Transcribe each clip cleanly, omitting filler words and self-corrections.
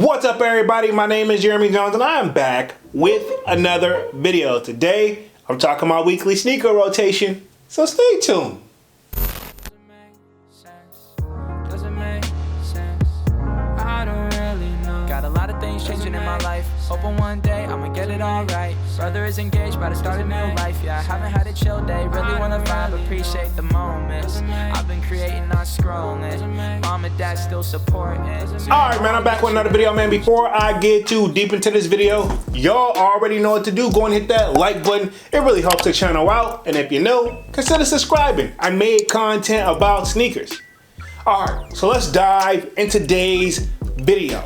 What's up, everybody? My name is Jeremy Jones and I am back with another video. Today I'm talking my weekly sneaker rotation, so stay tuned. Got a lot of things changing in my life. Hoping one day I'ma get it all right. Brother is engaged, about to start a new life. Yeah, I haven't had a chill day. Really wanna vibe, appreciate the moments. I've been creating, not scrolling. Mom and dad still supporting. Alright, man, I'm back with another video, man. Before I get too deep into this video, y'all already know what to do. Go and hit that like button. It really helps the channel out. And if you're new, consider subscribing. I made content about sneakers. Alright, so let's dive into today's video.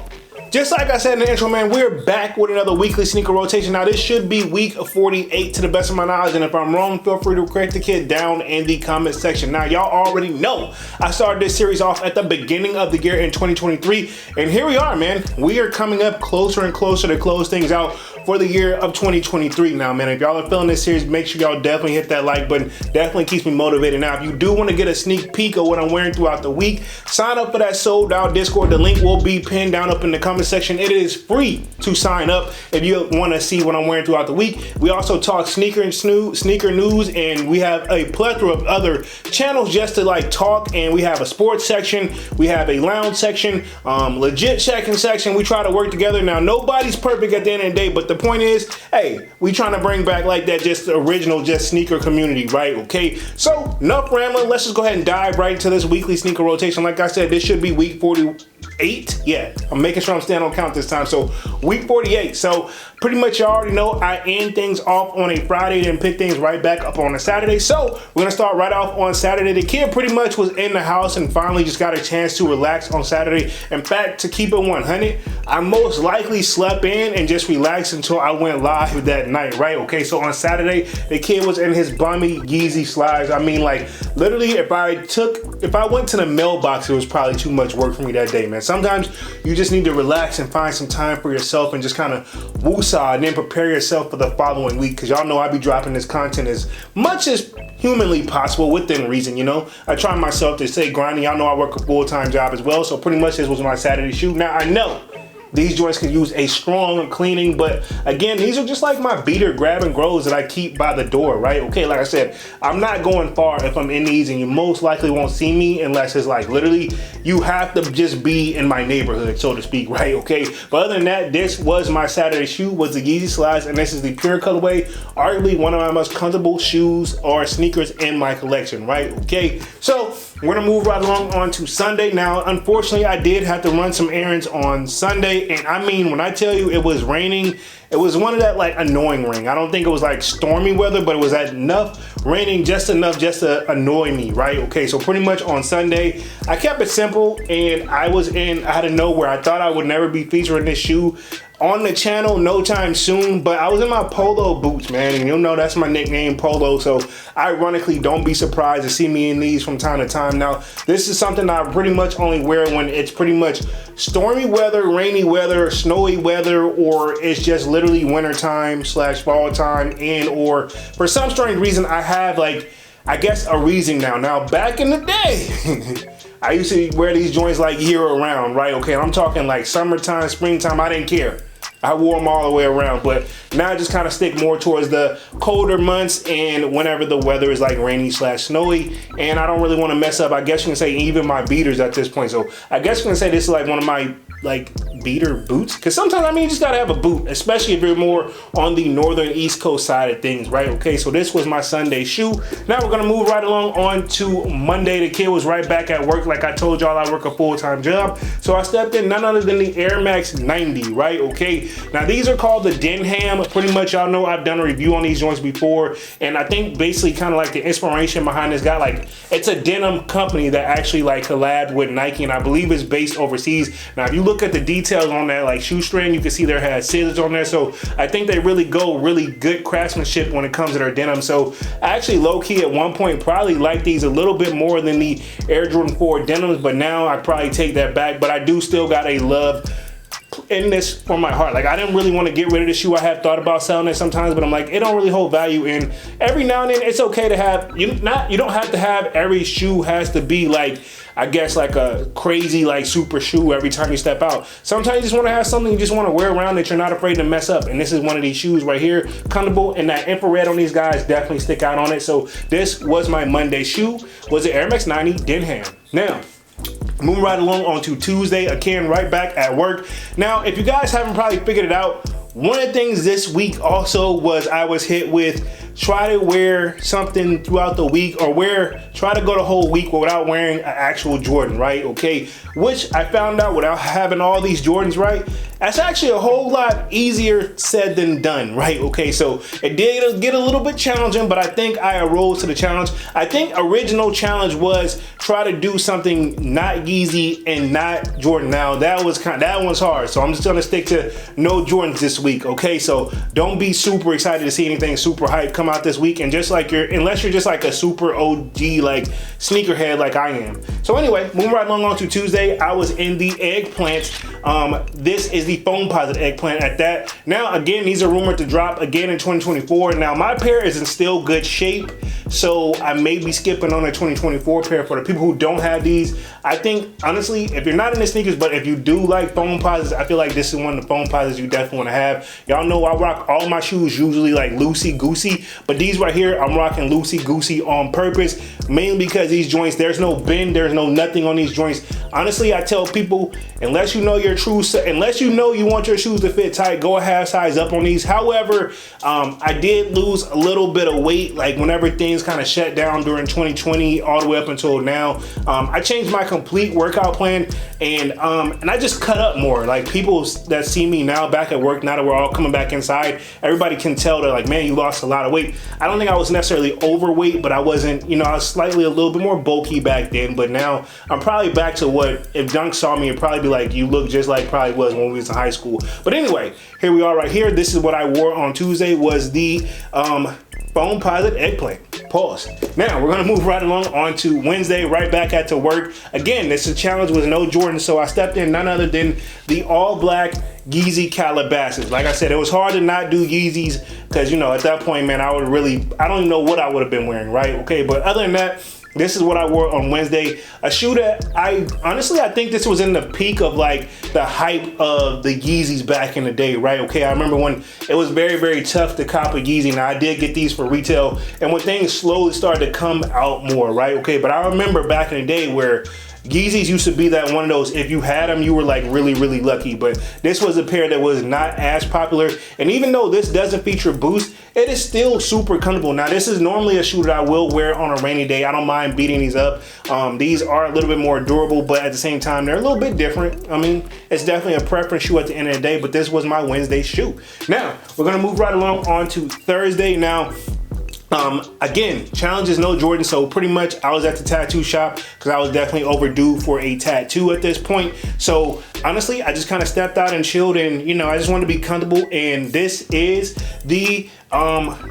Just like I said in the intro, man, we're back with another weekly sneaker rotation. Now, this should be week 48 to the best of my knowledge, and if I'm wrong, feel free to correct the kid down in the comment section. Now, y'all already know I started this series off at the beginning of the year in 2023, and here we are, man. We are coming up closer and closer to close things out for the year of 2023. Now, man, if y'all are feeling this series, make sure y'all definitely hit that like button. Definitely keeps me motivated. Now, if you do want to get a sneak peek of what I'm wearing throughout the week, sign up for that sold out Discord. The link will be pinned down up in the comment section. It is free to sign up if you want to see what I'm wearing throughout the week. We also talk sneaker news, and we have a plethora of other channels just to like talk. And we have a sports section, we have a lounge section, legit checking section. We try to work together. Now, nobody's perfect at the end of the day, but the point is, hey, we trying to bring back like that just original sneaker community, right? Okay, so enough rambling. Let's just go ahead and dive right into this weekly sneaker rotation. Like I said, this should be week 48. Yeah, I'm making sure I'm staying on count this time. So week 48. So pretty much you already know I end things off on a Friday, then pick things right back up on a Saturday. So we're gonna start right off on Saturday. The kid pretty much was in the house and finally just got a chance to relax on Saturday. In fact, to keep it 100, I most likely slept in and just relaxed until I went live that night, right? Okay, so on Saturday, the kid was in his bummy YEEZY slides. I mean, like, literally, if I went to the mailbox, it was probably too much work for me that day, man. Sometimes you just need to relax and find some time for yourself and just kind of woosah and then prepare yourself for the following week, because y'all know I be dropping this content as much as humanly possible within reason, you know. I try myself to stay grinding. Y'all know I work a full-time job as well, so pretty much this was my Saturday shoot. Now, I know these joints can use a strong cleaning, but again, these are just like my beater grab and grows that I keep by the door, right? Okay, like I said, I'm not going far if I'm in these, and you most likely won't see me unless it's like literally you have to just be in my neighborhood, so to speak, right? Okay, but other than that, this was my Saturday shoe, was the YEEZY slides, and this is the pure colorway, arguably one of my most comfortable shoes or sneakers in my collection, right? Okay, so we're gonna move right along on to Sunday. Now, unfortunately, I did have to run some errands on Sunday, and I mean, when I tell you it was raining, it was one of that like annoying rain. I don't think it was like stormy weather, but it was enough raining, just enough just to annoy me, right? Okay, so pretty much on Sunday, I kept it simple, and I was out of nowhere. I thought I would never be featuring this shoe on the channel no time soon, but I was in my Polo boots, man, and you'll know that's my nickname, Polo, so ironically, don't be surprised to see me in these from time to time. Now, this is something I pretty much only wear when it's pretty much stormy weather, rainy weather, snowy weather, or it's just literally winter time / fall time, and or for some strange reason, I have like, I guess a reason now. Now, back in the day, I used to wear these joints like year round, right? Okay, I'm talking like summertime, springtime, I didn't care. I wore them all the way around, but now I just kind of stick more towards the colder months and whenever the weather is like rainy / snowy, and I don't really want to mess up, I guess you can say, even my beaters at this point. So I guess you can say this is like one of my like beater boots, because sometimes, I mean, you just gotta have a boot, especially if you're more on the northern East Coast side of things, right? Okay, so this was my Sunday shoe. Now we're gonna move right along on to Monday. The kid was right back at work. Like I told y'all, I work a full-time job, so I stepped in none other than the Air Max 90, right? Okay, now these are called the Denham. Pretty much y'all know I've done a review on these joints before, and I think basically kind of like the inspiration behind this guy, like it's a denim company that actually like collabed with Nike, and I believe it's based overseas. Now if you look at the details on that like shoestring, you can see there has scissors on there, so I think they really go really good craftsmanship when it comes to their denim. So I actually low-key at one point probably liked these a little bit more than the Air Jordan 4 denims, but now I probably take that back. But I do still got a love in this for my heart. Like, I didn't really want to get rid of the shoe. I have thought about selling it sometimes, but I'm like, it don't really hold value. And every now and then it's okay to have, you don't have to have every shoe has to be like I guess like a crazy like super shoe every time you step out. Sometimes you just want to have something you just want to wear around that you're not afraid to mess up. And this is one of these shoes right here, comfortable, and that infrared on these guys definitely stick out on it. So this was my Monday shoe. Was it Air Max 90 Denham. Now, moving right along on to Tuesday, again, right back at work. Now, if you guys haven't probably figured it out, one of the things this week also was I was hit with try to wear something throughout the week, or try to go the whole week without wearing an actual Jordan, right? Okay, which I found out without having all these Jordans, right? That's actually a whole lot easier said than done, right? Okay, so it did get a little bit challenging, but I think I arose to the challenge. I think original challenge was try to do something not Yeezy and not Jordan. Now that one's hard, so I'm just gonna stick to no Jordans this week, okay? So don't be super excited to see anything super hype come out this week, and just like unless you're just like a super OG like sneakerhead like I am. So anyway, moving right along on to Tuesday, I was in the eggplant. This is the foam posit eggplant at that. Now again, these are rumored to drop again in 2024. Now my pair is in still good shape, so I may be skipping on a 2024 pair for the people who don't have these. I think honestly, if you're not into sneakers, but if you do like foam posits, I feel like this is one of the foam posits you definitely want to have. Y'all know I rock all my shoes usually like loosey goosey, but these right here I'm rocking loosey goosey on purpose, mainly because these joints, there's no bend, there's no nothing on these joints. Honestly, I tell people, unless you know unless you know you want your shoes to fit tight, go a half size up on these. However, I did lose a little bit of weight like whenever things kind of shut down during 2020 all the way up until now. I changed my complete workout plan, and I just cut up more. Like people that see me now back at work, now that we're all coming back inside, everybody can tell they're like, man, you lost a lot of weight. I don't think I was necessarily overweight, but I wasn't, I was slightly a little bit more bulky back then, but now I'm probably back to what, if Dunk saw me, it'd probably be like, you look just like probably was when we was in high school. But anyway, here we are right here. This is what I wore on Tuesday, was the foam posit eggplant. Pause. Now we're gonna move right along on to Wednesday, right back at to work. Again, this is challenge with no Jordan, so I stepped in none other than the all black Yeezy Calabasas. Like I said, it was hard to not do Yeezys because at that point, man, I don't even know what I would have been wearing, right? Okay, but other than that, this is what I wore on Wednesday. A shoe that I think this was in the peak of like the hype of the Yeezys back in the day, right? Okay, I remember when it was very, very tough to cop a Yeezy. Now I did get these for retail, and when things slowly started to come out more, right? Okay, but I remember back in the day where Yeezys used to be that one of those, if you had them, you were like really, really lucky. But this was a pair that was not as popular. And even though this doesn't feature boost, it is still super comfortable. Now, this is normally a shoe that I will wear on a rainy day. I don't mind beating these up. These are a little bit more durable, but at the same time, they're a little bit different. I mean, it's definitely a preference shoe at the end of the day, but this was my Wednesday shoe. Now, we're gonna move right along on to Thursday. Now, again, challenge is no Jordan, so pretty much I was at the tattoo shop because I was definitely overdue for a tattoo at this point. So honestly, I just kind of stepped out and chilled, and I just wanted to be comfortable. And this is the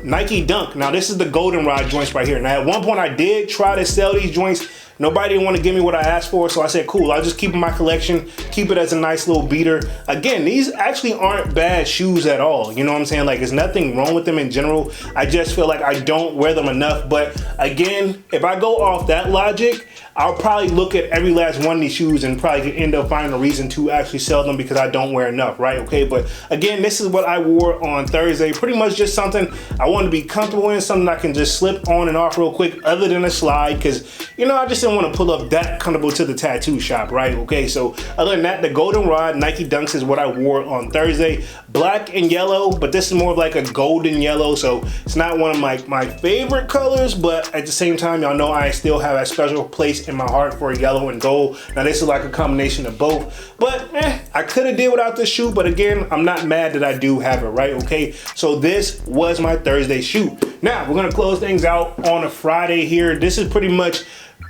Nike Dunk. Now this is the goldenrod joints right here. Now at one point I did try to sell these joints. Nobody didn't want to give me what I asked for, so I said, cool, I'll just keep it in my collection, keep it as a nice little beater. Again, these actually aren't bad shoes at all. You know what I'm saying? Like, there's nothing wrong with them in general. I just feel like I don't wear them enough. But again, if I go off that logic, I'll probably look at every last one of these shoes and probably end up finding a reason to actually sell them because I don't wear enough, right? Okay, but again, this is what I wore on Thursday. Pretty much just something I want to be comfortable in, something I can just slip on and off real quick, other than a slide, because I just didn't want to pull up that comfortable to the tattoo shop, right? Okay, so other than that, the goldenrod Nike Dunks is what I wore on Thursday. Black and yellow, but this is more of like a golden yellow, so it's not one of my favorite colors, but at the same time, y'all know I still have a special place in my heart for yellow and gold. Now this is like a combination of both, but I could have did without this shoe, but again, I'm not mad that I do have it, right? Okay, so this was my Thursday shoe. Now we're gonna close things out on a Friday here. This is pretty much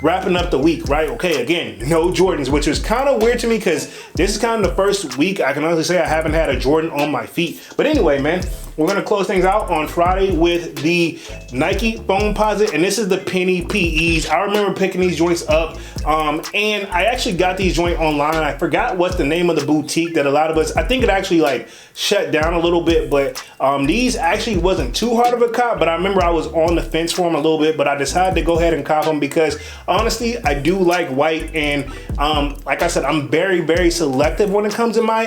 wrapping up the week, right? Okay, again, no Jordans, which is kind of weird to me because this is kind of the first week I can honestly say I haven't had a Jordan on my feet. But anyway, man, we're gonna close things out on Friday with the Nike Foam Posit, and this is the Penny PEs. I remember picking these joints up, and I actually got these joints online. I forgot what's the name of the boutique that a lot of us, I think it actually like shut down a little bit, but these actually wasn't too hard of a cop, but I remember I was on the fence for them a little bit, but I decided to go ahead and cop them because honestly, I do like white, and like I said, I'm very, very selective when it comes to my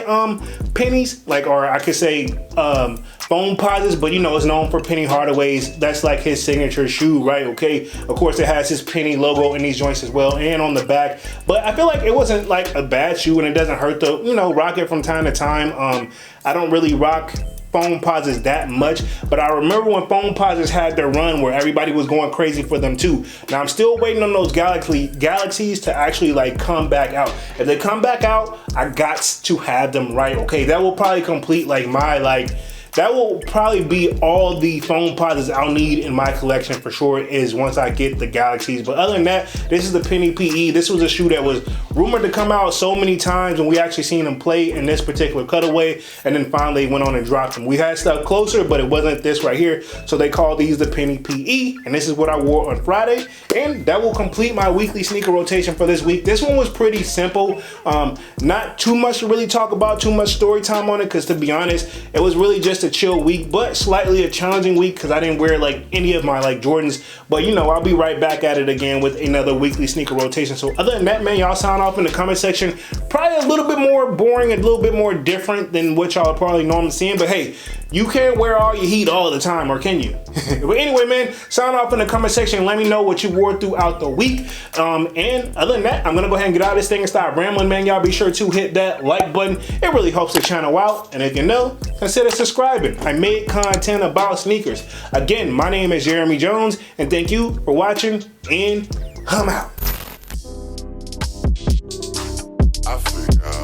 pennies, like, or I could say foam posits, but you know, it's known for Penny Hardaway's. That's like his signature shoe, right? Okay, of course it has his Penny logo in these joints as well and on the back, but I feel like it wasn't like a bad shoe, and it doesn't hurt to, you know, rock it from time to time. I don't really rock foam posits that much, but I remember when foam posits had their run where everybody was going crazy for them too. Now I'm still waiting on those galaxies to actually like come back out. If they come back out, I got to have them, right? Okay, that will probably complete like my that will probably be all the foam posits I'll need in my collection for sure, is once I get the galaxies. But other than that, this is the Penny PE. This was a shoe that was rumored to come out so many times, and we actually seen them play in this particular cutaway, and then finally went on and dropped them. We had stuff closer, but it wasn't this right here, so they call these the Penny PE, and this is what I wore on Friday, and that will complete my weekly sneaker rotation for this week. This one was pretty simple. Not too much to really talk about, too much story time on it, because to be honest, it was really just a chill week, but slightly a challenging week because I didn't wear like any of my like Jordans. But you know, I'll be right back at it again with another weekly sneaker rotation. So other than that, man, y'all sound off in the comment section. Probably a little bit more boring, a little bit more different than what y'all are probably normally seeing, but hey, you can't wear all your heat all the time, or can you? But anyway, man, sound off in the comment section. Let me know what you wore throughout the week. And other than that, I'm gonna go ahead and get out of this thing and stop rambling, man. Y'all be sure to hit that like button. It really helps the channel out. And if you know, consider subscribing. I make content about sneakers. Again, my name is Jeremy Jones, and thank you for watching, and I'm out. I figure out.